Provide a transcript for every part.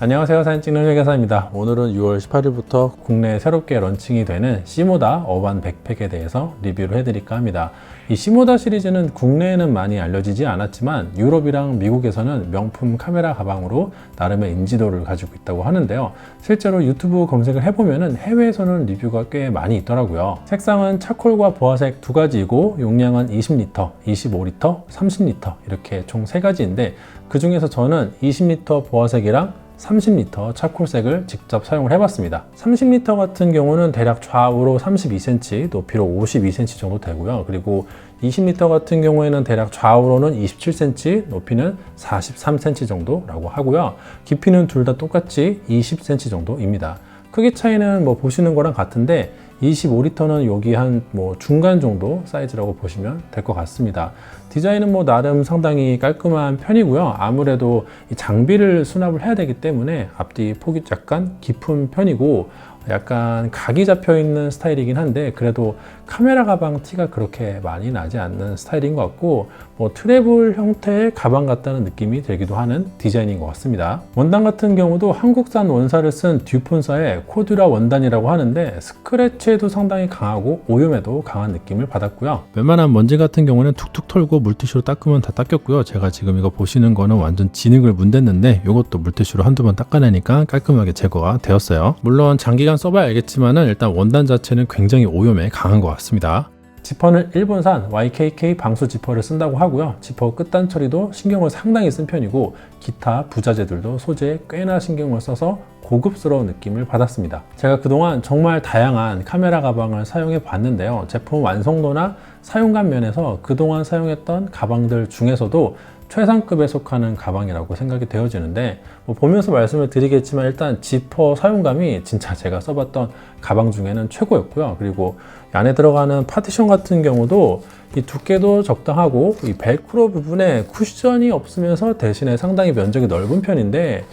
안녕하세요, 사진 찍는 회계사입니다. 오늘은 6월 18일부터 국내에 새롭게 런칭이 되는 시모다 어반 백팩에 대해서 리뷰를 해드릴까 합니다. 이 시모다 시리즈는 국내에는 많이 알려지지 않았지만 유럽이랑 미국에서는 명품 카메라 가방으로 나름의 인지도를 가지고 있다고 하는데요. 실제로 유튜브 검색을 해보면 해외에서는 리뷰가 꽤 많이 있더라고요. 색상은 차콜과 보라색 두 가지이고 용량은 20L, 25L, 30L 이렇게 총 3가지인데 그 중에서 저는 20L 보라색이랑 30L 차콜색을 직접 사용을 해봤습니다. 30L 같은 경우는 대략 좌우로 32cm, 높이로 52cm 정도 되고요. 그리고 20L 같은 경우에는 대략 좌우로는 27cm, 높이는 43cm 정도라고 하고요. 깊이는 둘 다 똑같이 20cm 정도입니다. 크기 차이는 보시는 거랑 같은데 25L는 여기 한 중간 정도 사이즈라고 보시면 될 것 같습니다. 디자인은 나름 상당히 깔끔한 편이고요. 아무래도 이 장비를 수납을 해야 되기 때문에 앞뒤 폭이 약간 깊은 편이고 약간 각이 잡혀 있는 스타일이긴 한데 그래도 카메라 가방 티가 그렇게 많이 나지 않는 스타일인 것 같고 트래블 형태의 가방 같다는 느낌이 들기도 하는 디자인인 것 같습니다. 원단 같은 경우도 한국산 원사를 쓴 듀폰사의 코듀라 원단이라고 하는데 스크래치에도 상당히 강하고 오염에도 강한 느낌을 받았고요. 웬만한 먼지 같은 경우는 툭툭 털고 물티슈로 닦으면 다 닦였고요. 제가 지금 이거 보시는 거는 완전 진흙을 문댔는데 이것도 물티슈로 한두 번 닦아내니까 깔끔하게 제거가 되었어요. 물론 장기간 써봐야 알겠지만은 일단 원단 자체는 굉장히 오염에 강한 것 같습니다. 지퍼는 일본산 YKK 방수 지퍼를 쓴다고 하고요. 지퍼 끝단 처리도 신경을 상당히 쓴 편이고 기타 부자재들도 소재에 꽤나 신경을 써서 고급스러운 느낌을 받았습니다. 제가 그동안 정말 다양한 카메라 가방을 사용해 봤는데요. 제품 완성도나 사용감 면에서 그동안 사용했던 가방들 중에서도 최상급에 속하는 가방이라고 생각이 되어지는데 보면서 말씀을 드리겠지만 일단 지퍼 사용감이 진짜 제가 써봤던 가방 중에는 최고였고요. 그리고 안에 들어가는 파티션 같은 경우도 이 두께도 적당하고 이 벨크로 부분에 쿠션이 없으면서 대신에 상당히 면적이 넓은 편인데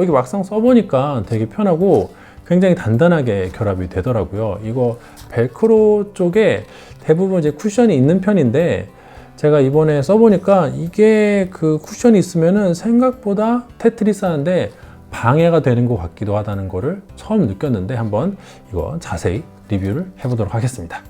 이게 막상 써보니까 되게 편하고 굉장히 단단하게 결합이 되더라고요. 이거 벨크로 쪽에 대부분 이제 쿠션이 있는 편인데 제가 이번에 써보니까 이게 그 쿠션이 있으면은 생각보다 테트리스하는데 방해가 되는 것 같기도 하다는 거를 처음 느꼈는데 한번 이거 자세히 리뷰를 해보도록 하겠습니다.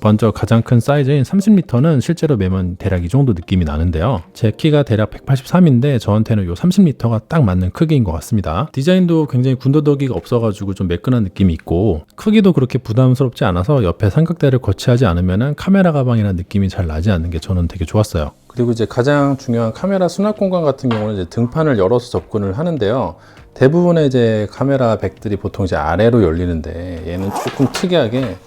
먼저 가장 큰 사이즈인 30L는 실제로 매면 대략 이 정도 느낌이 나는데요. 제 키가 대략 183인데 저한테는 이 30L가 딱 맞는 크기인 것 같습니다. 디자인도 굉장히 군더더기가 없어가지고 좀 매끈한 느낌이 있고 크기도 그렇게 부담스럽지 않아서 옆에 삼각대를 거치하지 않으면 카메라 가방이라는 느낌이 잘 나지 않는 게 저는 되게 좋았어요. 그리고 이제 가장 중요한 카메라 수납 공간 같은 경우는 이제 등판을 열어서 접근을 하는데요. 대부분의 이제 카메라 백들이 보통 이제 아래로 열리는데 얘는 조금 특이하게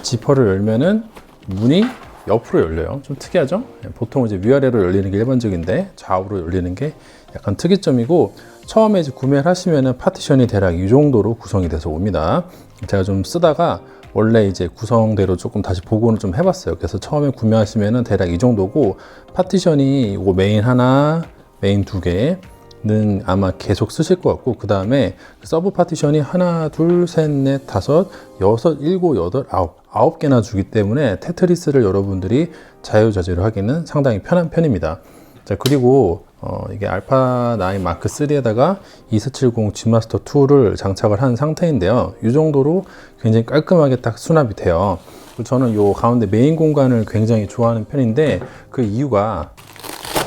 지퍼를 열면은 문이 옆으로 열려요. 좀 특이하죠? 보통 이제 위아래로 열리는 게 일반적인데 좌우로 열리는 게 약간 특이점이고 처음에 이제 구매를 하시면은 파티션이 대략 이 정도로 구성이 돼서 옵니다. 제가 좀 쓰다가 원래 이제 구성대로 조금 다시 복원을 좀 해봤어요. 그래서 처음에 구매하시면은 대략 이 정도고 파티션이 이거 메인 하나, 메인 2개 는 아마 계속 쓰실 것 같고 그 다음에 서브 파티션이 하나, 둘, 셋, 넷, 다섯, 여섯, 일곱, 여덟, 아홉 개나 주기 때문에 테트리스를 여러분들이 자유자재로 하기는 상당히 편한 편입니다. 자, 그리고 이게 알파 9 마크 3에다가 2470 G마스터 2를 장착을 한 상태인데요. 이 정도로 굉장히 깔끔하게 딱 수납이 돼요. 저는 이 가운데 메인 공간을 굉장히 좋아하는 편인데 그 이유가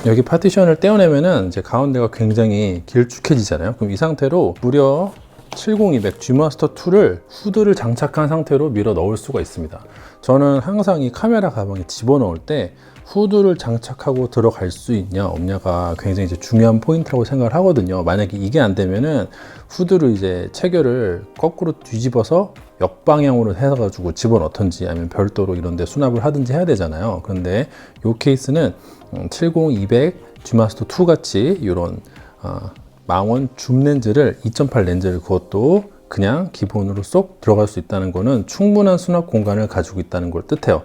여기 파티션을 떼어내면은 이제 가운데가 굉장히 길쭉해지잖아요. 그럼 이 상태로 무려 70200 G마스터 2를 후드를 장착한 상태로 밀어 넣을 수가 있습니다. 저는 항상 이 카메라 가방에 집어넣을 때 후드를 장착하고 들어갈 수 있냐 없냐가 굉장히 이제 중요한 포인트라고 생각을 하거든요. 만약에 이게 안 되면은 후드를 이제 체결을 거꾸로 뒤집어서 역방향으로 해가지고 집어넣던지 아니면 별도로 이런 데 수납을 하든지 해야 되잖아요. 그런데 이 케이스는 70200 G마스터 2 같이 이런 망원 줌 렌즈를 2.8 렌즈를 그것도 그냥 기본으로 쏙 들어갈 수 있다는 거는 충분한 수납 공간을 가지고 있다는 걸 뜻해요.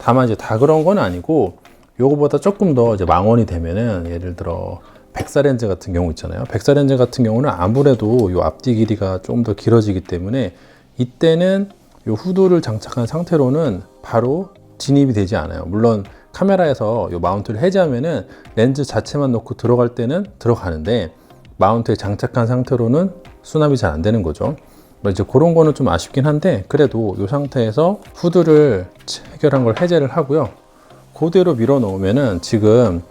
다만 이제 다 그런 건 아니고 요거보다 조금 더 이제 망원이 되면은 예를 들어 백사 렌즈 같은 경우 있잖아요. 백사 렌즈 같은 경우는 아무래도 요 앞뒤 길이가 좀 더 길어지기 때문에 이때는 요 후드를 장착한 상태로는 바로 진입이 되지 않아요. 물론 카메라에서 요 마운트를 해제하면은 렌즈 자체만 넣고 들어갈 때는 들어가는데 마운트에 장착한 상태로는 수납이 잘 안 되는 거죠. 이제 그런 거는 좀 아쉽긴 한데, 그래도 이 상태에서 후드를 해결한 걸 해제를 하고요. 그대로 밀어 넣으면은 지금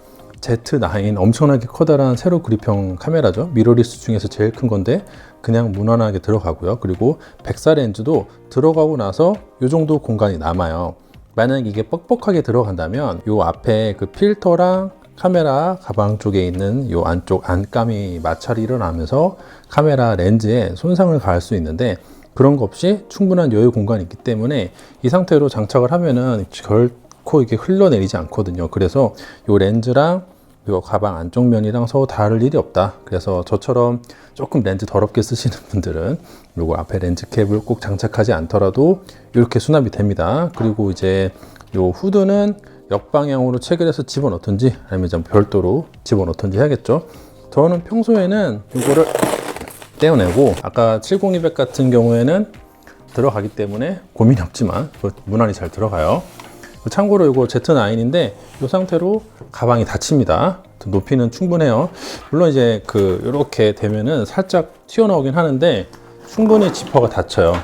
Z9 엄청나게 커다란 세로 그립형 카메라죠. 미러리스 중에서 제일 큰 건데 그냥 무난하게 들어가고요. 그리고 백사 렌즈도 들어가고 나서 이 정도 공간이 남아요. 만약 이게 뻑뻑하게 들어간다면 이 앞에 그 필터랑 카메라 가방 쪽에 있는 이 안쪽 안감이 마찰이 일어나면서 카메라 렌즈에 손상을 가할 수 있는데, 그런 거 없이 충분한 여유 공간이 있기 때문에 이 상태로 장착을 하면은 결코 이게 흘러내리지 않거든요. 그래서 이 렌즈랑 이 가방 안쪽 면이랑 서로 다를 일이 없다. 그래서 저처럼 조금 렌즈 더럽게 쓰시는 분들은 이거 앞에 렌즈 캡을 꼭 장착하지 않더라도 이렇게 수납이 됩니다. 그리고 이제 이 후드는 역방향으로 체결해서 집어넣든지 아니면 좀 별도로 집어넣든지 해야겠죠. 저는 평소에는 이거를 떼어내고, 아까 70200 같은 경우에는 들어가기 때문에 고민이 없지만 무난히 잘 들어가요. 참고로 이거 Z9인데 이 상태로 가방이 닫힙니다. 높이는 충분해요. 물론 이제 이렇게 되면은 살짝 튀어나오긴 하는데 충분히 지퍼가 닫혀요.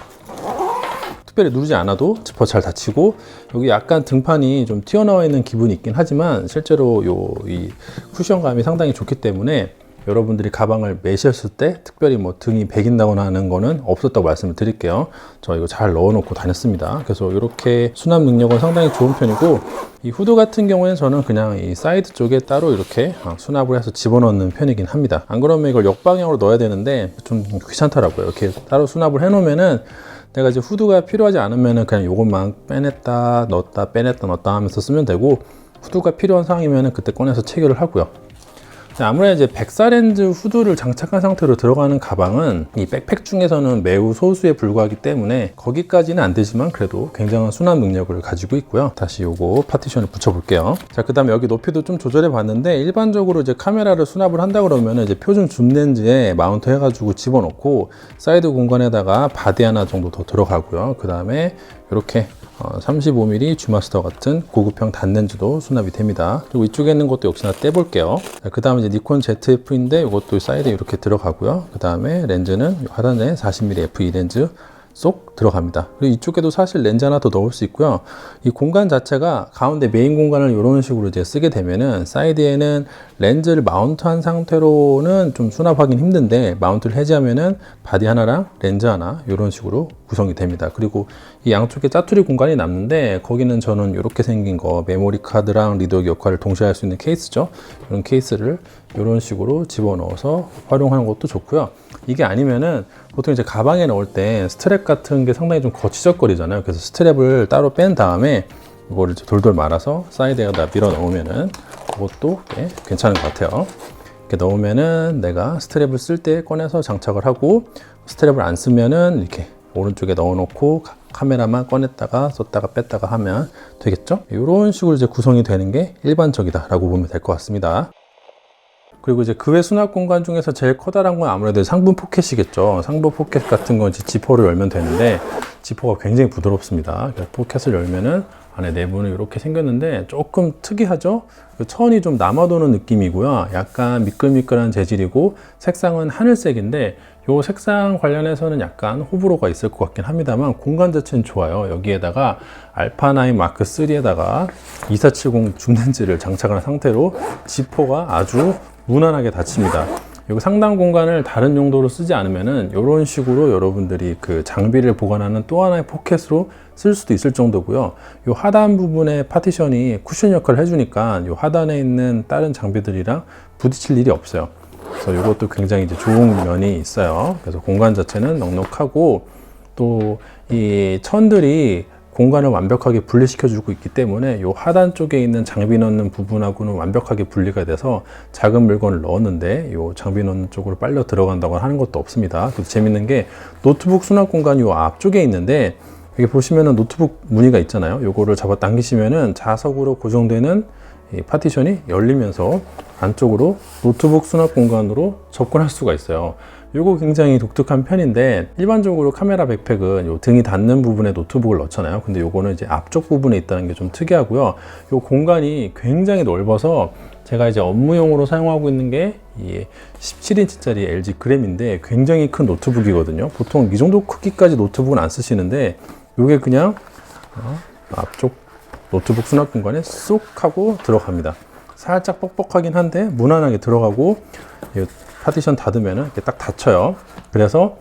특별히 누르지 않아도 지퍼 잘 닫히고, 여기 약간 등판이 좀 튀어나와 있는 기분이 있긴 하지만 실제로 이 쿠션감이 상당히 좋기 때문에 여러분들이 가방을 매셨을 때 특별히 뭐 등이 베긴다거나 하는 거는 없었다고 말씀을 드릴게요. 저 이거 잘 넣어 놓고 다녔습니다. 그래서 이렇게 수납 능력은 상당히 좋은 편이고, 이 후드 같은 경우에는 저는 그냥 이 사이드 쪽에 따로 이렇게 수납을 해서 집어넣는 편이긴 합니다. 안 그러면 이걸 역방향으로 넣어야 되는데 좀 귀찮더라고요. 이렇게 따로 수납을 해 놓으면은 내가 이제 후드가 필요하지 않으면은 그냥 요것만 빼냈다 넣었다 빼냈다 넣었다 하면서 쓰면 되고, 후드가 필요한 상황이면은 그때 꺼내서 체결을 하고요. 아무래도 이제 백사 렌즈 후드를 장착한 상태로 들어가는 가방은 이 백팩 중에서는 매우 소수에 불과하기 때문에 거기까지는 안 되지만 그래도 굉장한 수납 능력을 가지고 있고요. 다시 요거 파티션을 붙여 볼게요. 자, 그 다음에 여기 높이도 좀 조절해 봤는데, 일반적으로 이제 카메라를 수납을 한다 그러면 이제 표준 줌 렌즈에 마운트 해가지고 집어넣고 사이드 공간에다가 바디 하나 정도 더 들어가고요. 그 다음에 이렇게 35mm 주마스터 같은 고급형 단렌즈도 수납이 됩니다. 그리고 이쪽에 있는 것도 역시나 떼볼게요. 그 다음에 이제 니콘 ZF인데 이것도 사이드에 이렇게 들어가고요. 그 다음에 렌즈는 하단에 40mm f2 렌즈 쏙 들어갑니다. 그리고 이쪽에도 사실 렌즈 하나 더 넣을 수 있고요. 이 공간 자체가 가운데 메인 공간을 이런 식으로 이제 쓰게 되면은 사이드에는 렌즈를 마운트한 상태로는 좀 수납하기는 힘든데, 마운트를 해제하면은 바디 하나랑 렌즈 하나 이런 식으로 구성이 됩니다. 그리고 이 양쪽에 짜투리 공간이 남는데, 거기는 저는 이렇게 생긴 거 메모리 카드랑 리더기 역할을 동시에 할 수 있는 케이스죠. 이런 케이스를 이런 식으로 집어넣어서 활용하는 것도 좋고요. 이게 아니면은 보통 이제 가방에 넣을 때 스트랩 같은 게 상당히 좀 거치적거리잖아요. 그래서 스트랩을 따로 뺀 다음에 이거를 돌돌 말아서 사이드에다 밀어 넣으면은 그것도 괜찮은 것 같아요. 이렇게 넣으면은 내가 스트랩을 쓸 때 꺼내서 장착을 하고, 스트랩을 안 쓰면은 이렇게 오른쪽에 넣어 놓고 카메라만 꺼냈다가 썼다가 뺐다가 하면 되겠죠. 이런 식으로 이제 구성이 되는 게 일반적이다 라고 보면 될 것 같습니다. 그리고 이제 그 외 수납 공간 중에서 제일 커다란 건 아무래도 상분 포켓이겠죠. 상분 포켓 같은 건 이제 지퍼를 열면 되는데, 지퍼가 굉장히 부드럽습니다. 포켓을 열면은 안에 내부는 이렇게 생겼는데 조금 특이하죠? 천이 좀 남아도는 느낌이고요. 약간 미끌미끌한 재질이고, 색상은 하늘색인데 이 색상 관련해서는 약간 호불호가 있을 것 같긴 합니다만 공간 자체는 좋아요. 여기에다가 알파9 마크 3에다가 2470 줌렌즈를 장착한 상태로 지퍼가 아주 무난하게 닫힙니다. 이거 상단 공간을 다른 용도로 쓰지 않으면은 이런 식으로 여러분들이 그 장비를 보관하는 또 하나의 포켓으로 쓸 수도 있을 정도고요. 이 하단 부분에 파티션이 쿠션 역할을 해주니까 이 하단에 있는 다른 장비들이랑 부딪힐 일이 없어요. 그래서 이것도 굉장히 이제 좋은 면이 있어요. 그래서 공간 자체는 넉넉하고, 또 이 천들이 공간을 완벽하게 분리시켜주고 있기 때문에 이 하단 쪽에 있는 장비 넣는 부분하고는 완벽하게 분리가 돼서 작은 물건을 넣었는데 이 장비 넣는 쪽으로 빨려 들어간다고 하는 것도 없습니다. 그래서 재밌는 게 노트북 수납 공간이 이 앞쪽에 있는데, 여기 보시면은 노트북 무늬가 있잖아요. 요거를 잡아 당기시면은 자석으로 고정되는 이 파티션이 열리면서 안쪽으로 노트북 수납 공간으로 접근할 수가 있어요. 요거 굉장히 독특한 편인데, 일반적으로 카메라 백팩은 요 등이 닿는 부분에 노트북을 넣잖아요. 근데 요거는 이제 앞쪽 부분에 있다는 게 좀 특이하고요. 요 공간이 굉장히 넓어서 제가 이제 업무용으로 사용하고 있는 게 이 17인치짜리 LG 그램인데 굉장히 큰 노트북이거든요. 보통 이 정도 크기까지 노트북은 안 쓰시는데 이게 그냥 앞쪽 노트북 수납 공간에 쏙 하고 들어갑니다. 살짝 뻑뻑하긴 한데 무난하게 들어가고 파티션 닫으면 이렇게 딱 닫혀요. 그래서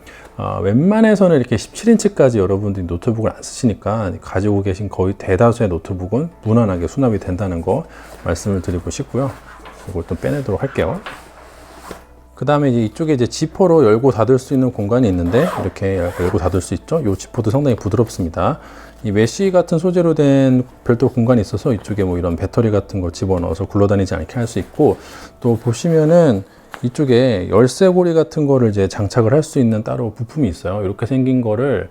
웬만해서는 이렇게 17인치까지 여러분들이 노트북을 안 쓰시니까 가지고 계신 거의 대다수의 노트북은 무난하게 수납이 된다는 거 말씀을 드리고 싶고요. 이걸 또 빼내도록 할게요. 그 다음에 이쪽에 이제 지퍼로 열고 닫을 수 있는 공간이 있는데 이렇게 열고 닫을 수 있죠. 이 지퍼도 상당히 부드럽습니다. 이 메쉬 같은 소재로 된 별도 공간이 있어서 이쪽에 뭐 이런 배터리 같은 거 집어넣어서 굴러다니지 않게 할 수 있고, 또 보시면은 이쪽에 열쇠고리 같은 거를 이제 장착을 할 수 있는 따로 부품이 있어요. 이렇게 생긴 거를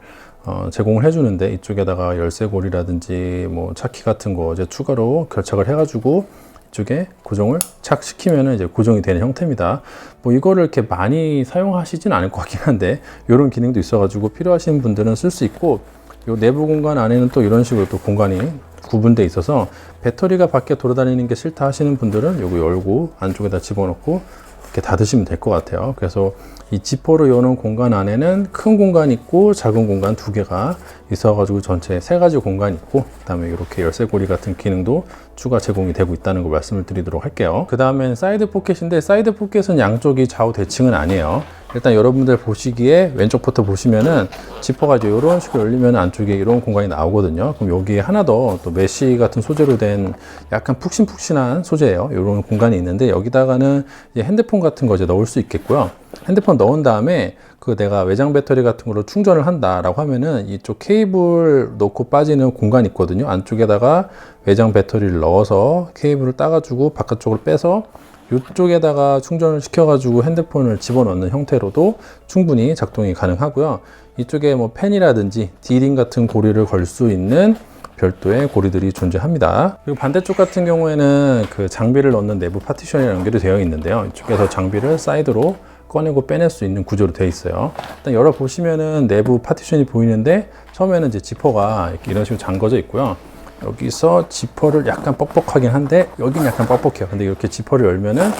제공을 해주는데, 이쪽에다가 열쇠고리라든지 뭐 차키 같은 거 이제 추가로 결착을 해가지고 이쪽에 고정을 착 시키면은 이제 고정이 되는 형태입니다. 뭐 이거를 이렇게 많이 사용하시진 않을 것 같긴 한데 이런 기능도 있어가지고 필요하신 분들은 쓸 수 있고, 이 내부 공간 안에는 또 이런 식으로 또 공간이 구분되어 있어서 배터리가 밖에 돌아다니는 게 싫다 하시는 분들은 이거 열고 안쪽에다 집어넣고 이렇게 닫으시면 될 것 같아요. 그래서 이 지퍼로 여는 공간 안에는 큰 공간이 있고 작은 공간 두 개가 있어가지고 전체 세 가지 공간이 있고, 그 다음에 이렇게 열쇠고리 같은 기능도 추가 제공이 되고 있다는 걸 말씀을 드리도록 할게요. 그 다음엔 사이드 포켓인데, 사이드 포켓은 양쪽이 좌우 대칭은 아니에요. 일단 여러분들 보시기에 왼쪽부터 보시면은 지퍼가 이제 이런 식으로 열리면 안쪽에 이런 공간이 나오거든요. 그럼 여기에 하나 더 또 메쉬 같은 소재로 된 약간 푹신푹신한 소재예요. 이런 공간이 있는데 여기다가는 이제 핸드폰 같은 거 이제 넣을 수 있겠고요. 핸드폰 넣은 다음에 그 내가 외장 배터리 같은 거로 충전을 한다라고 하면은 이쪽 케이블 넣고 빠지는 공간이 있거든요. 안쪽에다가 외장 배터리를 넣어서 케이블을 따가지고 바깥쪽으로 빼서 이쪽에다가 충전을 시켜가지고 핸드폰을 집어넣는 형태로도 충분히 작동이 가능하고요. 이쪽에 뭐 펜이라든지 D링 같은 고리를 걸 수 있는 별도의 고리들이 존재합니다. 그리고 반대쪽 같은 경우에는 그 장비를 넣는 내부 파티션이랑 연결이 되어 있는데요. 이쪽에서 장비를 사이드로 꺼내고 빼낼 수 있는 구조로 되어 있어요. 일단 열어보시면은 내부 파티션이 보이는데, 처음에는 이제 지퍼가 이런 식으로 잠궈져 있고요. 여기서 지퍼를 약간 뻑뻑하긴 한데 여긴 약간 뻑뻑해요. 근데 이렇게 지퍼를 열면은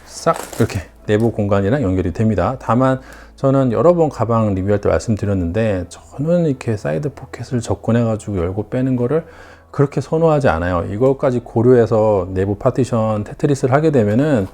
싹 이렇게 내부 공간이랑 연결이 됩니다. 다만 저는 여러 번 가방 리뷰할 때 말씀드렸는데, 저는 이렇게 사이드 포켓을 접근해 가지고 열고 빼는 거를 그렇게 선호하지 않아요. 이것까지 고려해서 내부 파티션 테트리스를 하게 되면은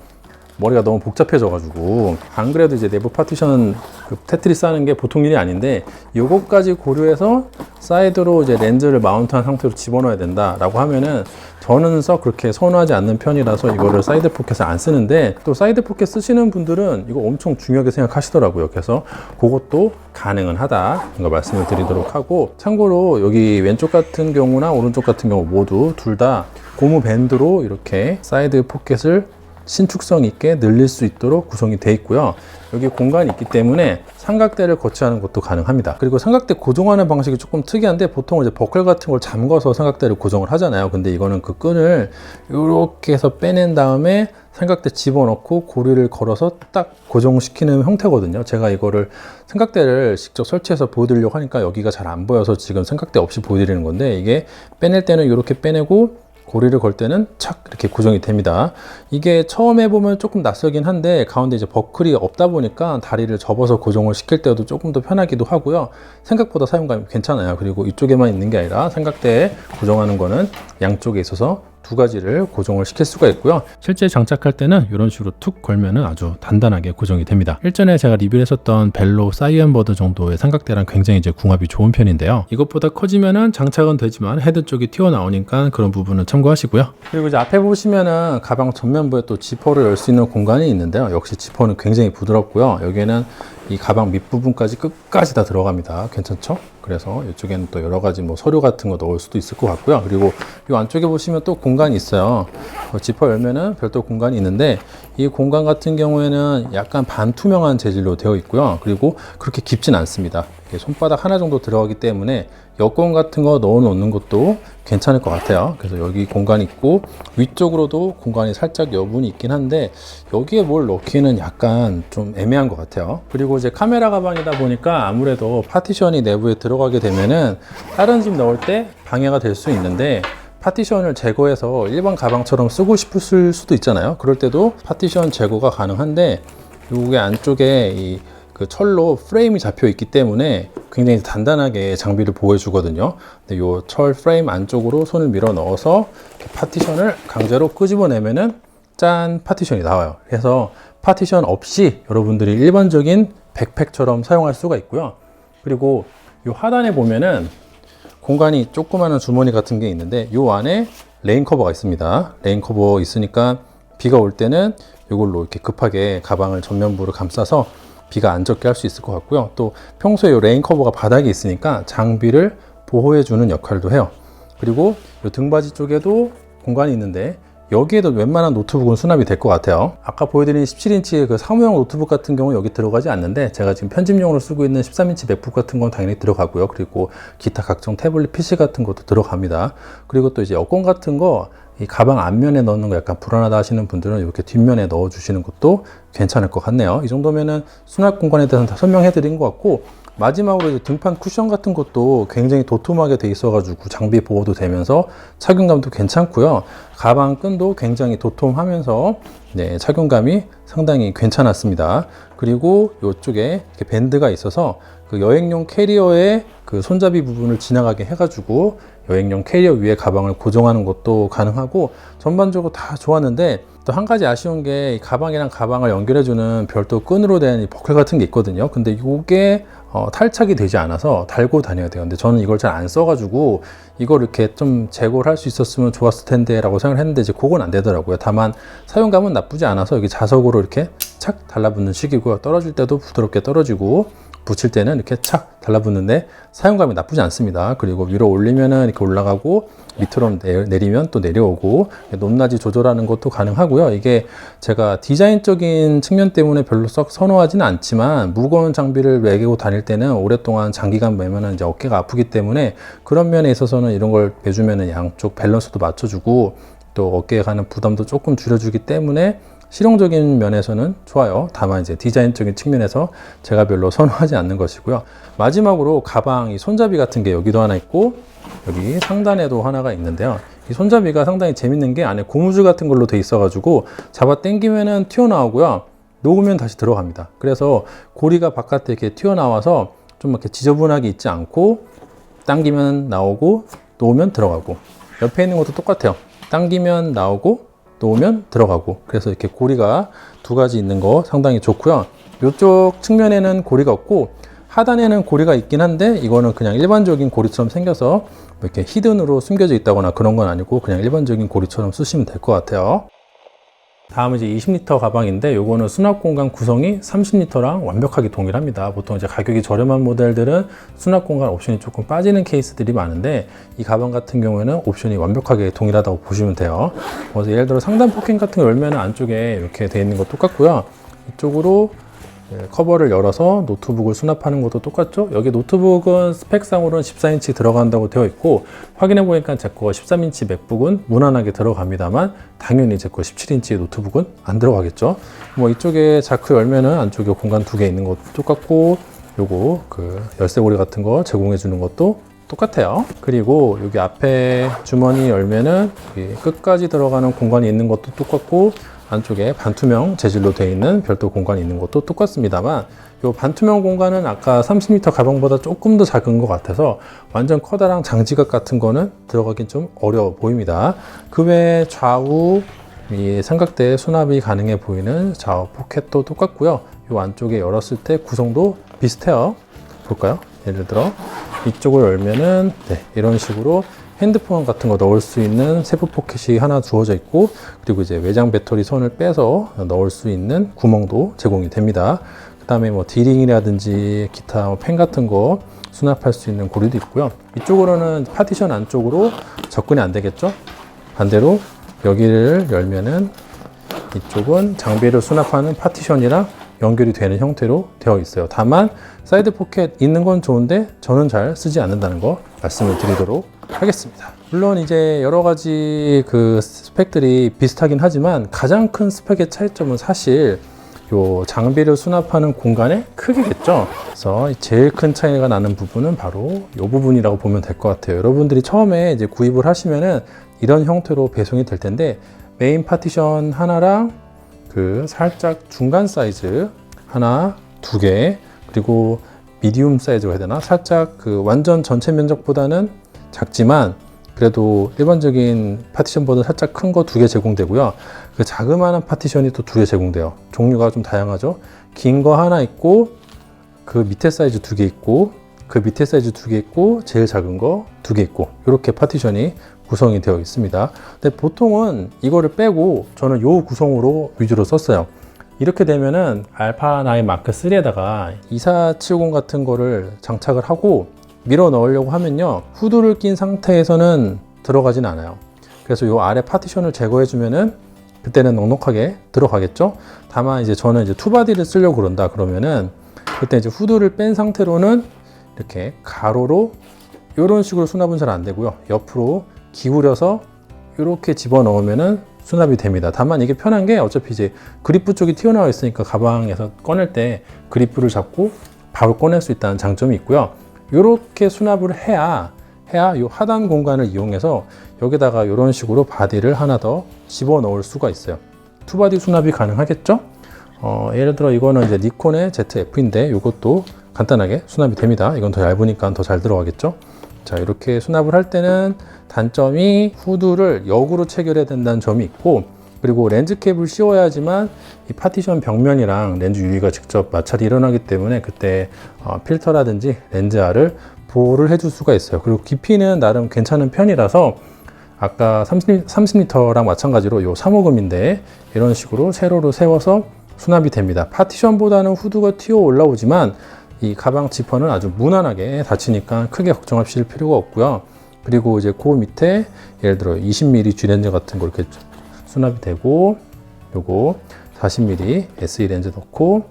머리가 너무 복잡해져 가지고, 안 그래도 이제 내부 파티션 그 테트리스 하는 게 보통 일이 아닌데 요것까지 고려해서 사이드로 이제 렌즈를 마운트한 상태로 집어넣어야 된다라고 하면은 저는 썩 그렇게 선호하지 않는 편이라서 이거를 사이드 포켓을 안 쓰는데, 또 사이드 포켓 쓰시는 분들은 이거 엄청 중요하게 생각하시더라고요. 그래서 그것도 가능은 하다, 이거 말씀을 드리도록 하고, 참고로 여기 왼쪽 같은 경우나 오른쪽 같은 경우 모두 둘 다 고무 밴드로 이렇게 사이드 포켓을 신축성 있게 늘릴 수 있도록 구성이 되어 있고요. 여기 공간이 있기 때문에 삼각대를 거치하는 것도 가능합니다. 그리고 삼각대 고정하는 방식이 조금 특이한데, 보통 이제 버클 같은 걸 잠궈서 삼각대를 고정을 하잖아요. 근데 이거는 그 끈을 이렇게 해서 빼낸 다음에 삼각대 집어넣고 고리를 걸어서 딱 고정시키는 형태거든요. 제가 이거를 삼각대를 직접 설치해서 보여드리려고 하니까 여기가 잘 안 보여서 지금 삼각대 없이 보여드리는 건데, 이게 빼낼 때는 이렇게 빼내고 고리를 걸 때는 착 이렇게 고정이 됩니다. 이게 처음 해보면 조금 낯설긴 한데, 가운데 이제 버클이 없다 보니까 다리를 접어서 고정을 시킬 때도 조금 더 편하기도 하고요. 생각보다 사용감이 괜찮아요. 그리고 이쪽에만 있는 게 아니라 삼각대에 고정하는 거는 양쪽에 있어서 두 가지를 고정을 시킬 수가 있고요. 실제 장착할 때는 이런 식으로 툭 걸면은 아주 단단하게 고정이 됩니다. 일전에 제가 리뷰를 했었던 벨로 사이언버드 정도의 삼각대랑 굉장히 이제 궁합이 좋은 편인데요. 이것보다 커지면은 장착은 되지만 헤드 쪽이 튀어나오니까 그런 부분은 참고하시고요. 그리고 이제 앞에 보시면은 가방 전면부에 또 지퍼를 열 수 있는 공간이 있는데요. 역시 지퍼는 굉장히 부드럽고요. 여기에는 이 가방 밑부분까지 끝까지 다 들어갑니다. 괜찮죠? 그래서 이쪽에는 또 여러 가지 뭐 서류 같은 거 넣을 수도 있을 것 같고요. 그리고 이 안쪽에 보시면 또 공간이 있어요. 지퍼 열면은 별도 공간이 있는데, 이 공간 같은 경우에는 약간 반투명한 재질로 되어 있고요. 그리고 그렇게 깊진 않습니다. 손바닥 하나 정도 들어가기 때문에 여권 같은 거 넣어 놓는 것도 괜찮을 것 같아요. 그래서 여기 공간이 있고, 위쪽으로도 공간이 살짝 여분이 있긴 한데 여기에 뭘 넣기는 약간 좀 애매한 것 같아요. 그리고 이제 카메라 가방이다 보니까 아무래도 파티션이 내부에 들어가게 되면은 다른 짐 넣을 때 방해가 될 수 있는데, 파티션을 제거해서 일반 가방처럼 쓰고 싶을 수도 있잖아요. 그럴 때도 파티션 제거가 가능한데 요게 안쪽에 이 그 철로 프레임이 잡혀 있기 때문에 굉장히 단단하게 장비를 보호해 주거든요. 근데 요 철 프레임 안쪽으로 손을 밀어 넣어서 파티션을 강제로 끄집어내면은 짠, 파티션이 나와요. 그래서 파티션 없이 여러분들이 일반적인 백팩처럼 사용할 수가 있고요. 그리고 요 하단에 보면은 공간이 조그마한 주머니 같은 게 있는데 요 안에 레인 커버가 있습니다. 레인 커버 있으니까 비가 올 때는 이걸로 이렇게 급하게 가방을 전면부를 감싸서 비가 안 젖게 할 수 있을 것 같고요. 또 평소에 이 레인 커버가 바닥에 있으니까 장비를 보호해 주는 역할도 해요. 그리고 이 등받이 쪽에도 공간이 있는데 여기에도 웬만한 노트북은 수납이 될 것 같아요. 아까 보여드린 17인치 그 사무용 노트북 같은 경우는 여기 들어가지 않는데 제가 지금 편집용으로 쓰고 있는 13인치 맥북 같은 건 당연히 들어가고요. 그리고 기타 각종 태블릿 PC 같은 것도 들어갑니다. 그리고 또 이제 여권 같은 거 이 가방 앞면에 넣는 거 약간 불안하다 하시는 분들은 이렇게 뒷면에 넣어 주시는 것도 괜찮을 것 같네요. 이 정도면은 수납 공간에 대해서는 다 설명해 드린 것 같고, 마지막으로 이제 등판 쿠션 같은 것도 굉장히 도톰하게 돼 있어 가지고 장비 보호도 되면서 착용감도 괜찮고요. 가방 끈도 굉장히 도톰하면서 네, 착용감이 상당히 괜찮았습니다. 그리고 이쪽에 이렇게 밴드가 있어서 그 여행용 캐리어의 그 손잡이 부분을 지나가게 해가지고 여행용 캐리어 위에 가방을 고정하는 것도 가능하고, 전반적으로 다 좋았는데 또 한 가지 아쉬운 게 이 가방이랑 가방을 연결해주는 별도 끈으로 된 이 버클 같은 게 있거든요. 근데 이게 탈착이 되지 않아서 달고 다녀야 돼요. 근데 저는 이걸 잘 안 써가지고 이걸 이렇게 좀 제거를 할 수 있었으면 좋았을 텐데 라고 생각을 했는데 이제 그건 안 되더라고요. 다만 사용감은 나쁘지 않아서 여기 자석으로 이렇게 착 달라붙는 식이고요. 떨어질 때도 부드럽게 떨어지고 붙일 때는 이렇게 착 달라붙는데 사용감이 나쁘지 않습니다. 그리고 위로 올리면은 이렇게 올라가고 밑으로 내리면 또 내려오고 높낮이 조절하는 것도 가능하고요. 이게 제가 디자인적인 측면 때문에 별로 썩 선호하지는 않지만 무거운 장비를 매고 다닐 때는 오랫동안 장기간 매면은 이제 어깨가 아프기 때문에 그런 면에 있어서는 이런 걸 매주면은 양쪽 밸런스도 맞춰주고 또 어깨에 가는 부담도 조금 줄여주기 때문에 실용적인 면에서는 좋아요. 다만 이제 디자인적인 측면에서 제가 별로 선호하지 않는 것이고요. 마지막으로 가방 이 손잡이 같은 게 여기도 하나 있고 여기 상단에도 하나가 있는데요. 이 손잡이가 상당히 재밌는 게 안에 고무줄 같은 걸로 돼 있어 가지고 잡아 당기면은 튀어나오고요. 놓으면 다시 들어갑니다. 그래서 고리가 바깥에 이렇게 튀어나와서 좀 이렇게 지저분하게 있지 않고 당기면 나오고 놓으면 들어가고, 옆에 있는 것도 똑같아요. 당기면 나오고 놓으면 들어가고, 그래서 이렇게 고리가 두 가지 있는 거 상당히 좋고요. 이쪽 측면에는 고리가 없고 하단에는 고리가 있긴 한데 이거는 그냥 일반적인 고리처럼 생겨서 이렇게 히든으로 숨겨져 있다거나 그런 건 아니고 그냥 일반적인 고리처럼 쓰시면 될 것 같아요. 다음은 이제 20리터 가방인데 요거는 수납 공간 구성이 30리터랑 완벽하게 동일합니다. 보통 이제 가격이 저렴한 모델들은 수납 공간 옵션이 조금 빠지는 케이스들이 많은데 이 가방 같은 경우에는 옵션이 완벽하게 동일하다고 보시면 돼요. 그래서 예를 들어 상단 포켓 같은 거 열면 안쪽에 이렇게 되어 있는 거 똑같고요. 이쪽으로 커버를 열어서 노트북을 수납하는 것도 똑같죠. 여기 노트북은 스펙상으로는 14인치 들어간다고 되어 있고, 확인해 보니까 제 거 13인치 맥북은 무난하게 들어갑니다만 당연히 제 거 17인치 노트북은 안 들어가겠죠. 뭐 이쪽에 자크 열면은 안쪽에 공간 두 개 있는 것도 똑같고, 요거 그 열쇠고리 같은 거 제공해 주는 것도 똑같아요. 그리고 여기 앞에 주머니 열면은 끝까지 들어가는 공간이 있는 것도 똑같고, 안쪽에 반투명 재질로 되어 있는 별도 공간이 있는 것도 똑같습니다만, 이 반투명 공간은 아까 30m 가방보다 조금 더 작은 것 같아서 완전 커다란 장지갑 같은 거는 들어가긴 좀 어려워 보입니다. 그 외에 좌우 이 삼각대 수납이 가능해 보이는 좌우 포켓도 똑같고요. 이 안쪽에 열었을 때 구성도 비슷해요. 볼까요? 예를 들어 이쪽을 열면은 네, 이런 식으로 핸드폰 같은 거 넣을 수 있는 세부 포켓이 하나 주어져 있고, 그리고 이제 외장 배터리 선을 빼서 넣을 수 있는 구멍도 제공이 됩니다. 그 다음에 뭐 디링이라든지 기타 펜 같은 거 수납할 수 있는 고리도 있고요. 이쪽으로는 파티션 안쪽으로 접근이 안 되겠죠. 반대로 여기를 열면은 이쪽은 장비를 수납하는 파티션이랑 연결이 되는 형태로 되어 있어요. 다만 사이드 포켓 있는 건 좋은데 저는 잘 쓰지 않는다는 거 말씀을 드리도록 하겠습니다. 물론 이제 여러 가지 그 스펙들이 비슷하긴 하지만 가장 큰 스펙의 차이점은 사실 요 장비를 수납하는 공간의 크기겠죠. 그래서 제일 큰 차이가 나는 부분은 바로 이 부분이라고 보면 될 것 같아요. 여러분들이 처음에 이제 구입을 하시면은 이런 형태로 배송이 될 텐데, 메인 파티션 하나랑 그 살짝 중간 사이즈 하나, 두 개, 그리고 미디움 사이즈로 해야 되나? 살짝 그 완전 전체 면적보다는 작지만 그래도 일반적인 파티션보다 살짝 큰 거 두 개 제공되고요. 그 자그마한 파티션이 또 두 개 제공돼요. 종류가 좀 다양하죠. 긴 거 하나 있고, 그 밑에 사이즈 두 개 있고, 그 밑에 사이즈 두 개 있고, 제일 작은 거 두 개 있고, 이렇게 파티션이 구성이 되어 있습니다. 근데 보통은 이거를 빼고 저는 요 구성으로 위주로 썼어요. 이렇게 되면은 알파 9 마크 3에다가 2470 같은 거를 장착을 하고 밀어 넣으려고 하면요, 후드를 낀 상태에서는 들어가진 않아요. 그래서 이 아래 파티션을 제거해 주면은 그때는 넉넉하게 들어가겠죠. 다만 이제 저는 이제 투바디를 쓰려고 그런다 그러면은 그때 이제 후드를 뺀 상태로는 이렇게 가로로 이런 식으로 수납은 잘 안 되고요, 옆으로 기울여서 이렇게 집어 넣으면은 수납이 됩니다. 다만 이게 편한 게 어차피 이제 그립부 쪽이 튀어나와 있으니까 가방에서 꺼낼 때 그립부를 잡고 바로 꺼낼 수 있다는 장점이 있고요. 이렇게 수납을 해야 이 하단 공간을 이용해서 여기다가 이런 식으로 바디를 하나 더 집어 넣을 수가 있어요. 투바디 수납이 가능하겠죠? 예를 들어 이거는 이제 니콘의 ZF인데 이것도 간단하게 수납이 됩니다. 이건 더 얇으니까 더 잘 들어가겠죠? 자, 이렇게 수납을 할 때는 단점이 후드를 역으로 체결해야 된다는 점이 있고, 그리고 렌즈 캡을 씌워야지만 이 파티션 벽면이랑 렌즈 유리가 직접 마찰이 일어나기 때문에 그때 필터라든지 렌즈알을 보호를 해줄 수가 있어요. 그리고 깊이는 나름 괜찮은 편이라서 아까 30리터랑 마찬가지로 요 3호금인데 이런 식으로 세로로 세워서 수납이 됩니다. 파티션보다는 후드가 튀어 올라오지만 이 가방 지퍼는 아주 무난하게 닫히니까 크게 걱정하실 필요가 없고요. 그리고 이제 그 밑에 예를 들어 20mm G렌즈 같은 거 이렇게 수납이 되고, 요거 40mm SE 렌즈 넣고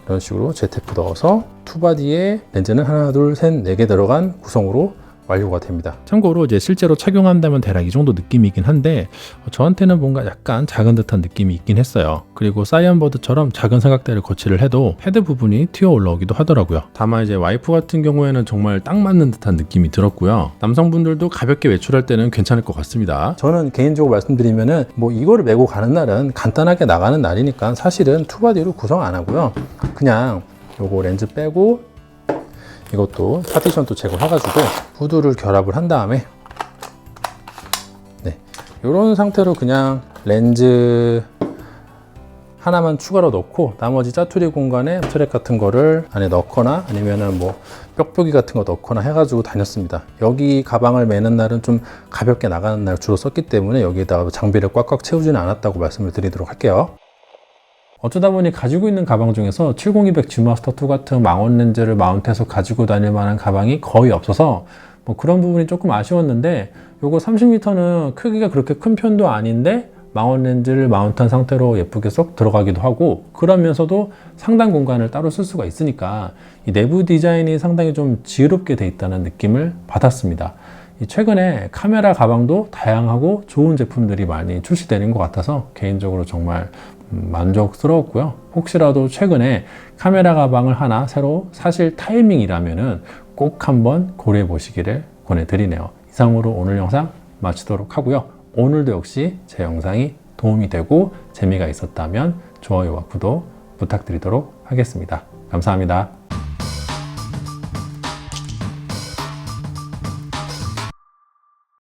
이런 식으로 ZF 넣어서 투바디에 렌즈는 하나, 둘, 셋, 네 개 들어간 구성으로 완료가 됩니다. 참고로 이제 실제로 착용한다면 대략 이 정도 느낌이긴 한데 저한테는 뭔가 약간 작은 듯한 느낌이 있긴 했어요. 그리고 사이언버드처럼 작은 삼각대를 거치를 해도 헤드 부분이 튀어 올라오기도 하더라고요. 다만 이제 와이프 같은 경우에는 정말 딱 맞는 듯한 느낌이 들었고요. 남성분들도 가볍게 외출할 때는 괜찮을 것 같습니다. 저는 개인적으로 말씀드리면은 뭐 이거를 메고 가는 날은 간단하게 나가는 날이니까 사실은 투바디로 구성 안 하고요. 그냥 요거 렌즈 빼고 이것도 파티션 또 제거해가지고 후드를 결합을 한 다음에 이런 상태로 그냥 렌즈 하나만 추가로 넣고 나머지 짜투리 공간에 트랙 같은 거를 안에 넣거나 아니면은 뭐 뾱뾱이 같은 거 넣거나 해가지고 다녔습니다. 여기 가방을 매는 날은 좀 가볍게 나가는 날 주로 썼기 때문에 여기에다가 장비를 꽉꽉 채우지는 않았다고 말씀을 드리도록 할게요. 어쩌다 보니 가지고 있는 가방 중에서 70200 G마스터2 같은 망원 렌즈를 마운트해서 가지고 다닐 만한 가방이 거의 없어서 뭐 그런 부분이 조금 아쉬웠는데, 요거 30m는 크기가 그렇게 큰 편도 아닌데 망원 렌즈를 마운트한 상태로 예쁘게 쏙 들어가기도 하고, 그러면서도 상단 공간을 따로 쓸 수가 있으니까 이 내부 디자인이 상당히 좀 지혜롭게 돼 있다는 느낌을 받았습니다. 최근에 카메라 가방도 다양하고 좋은 제품들이 많이 출시되는 것 같아서 개인적으로 정말 만족스러웠고요. 혹시라도 최근에 카메라 가방을 하나 새로 사실 타이밍이라면은 꼭 한번 고려해 보시기를 권해드리네요. 이상으로 오늘 영상 마치도록 하고요. 오늘도 역시 제 영상이 도움이 되고 재미가 있었다면 좋아요와 구독 부탁드리도록 하겠습니다. 감사합니다.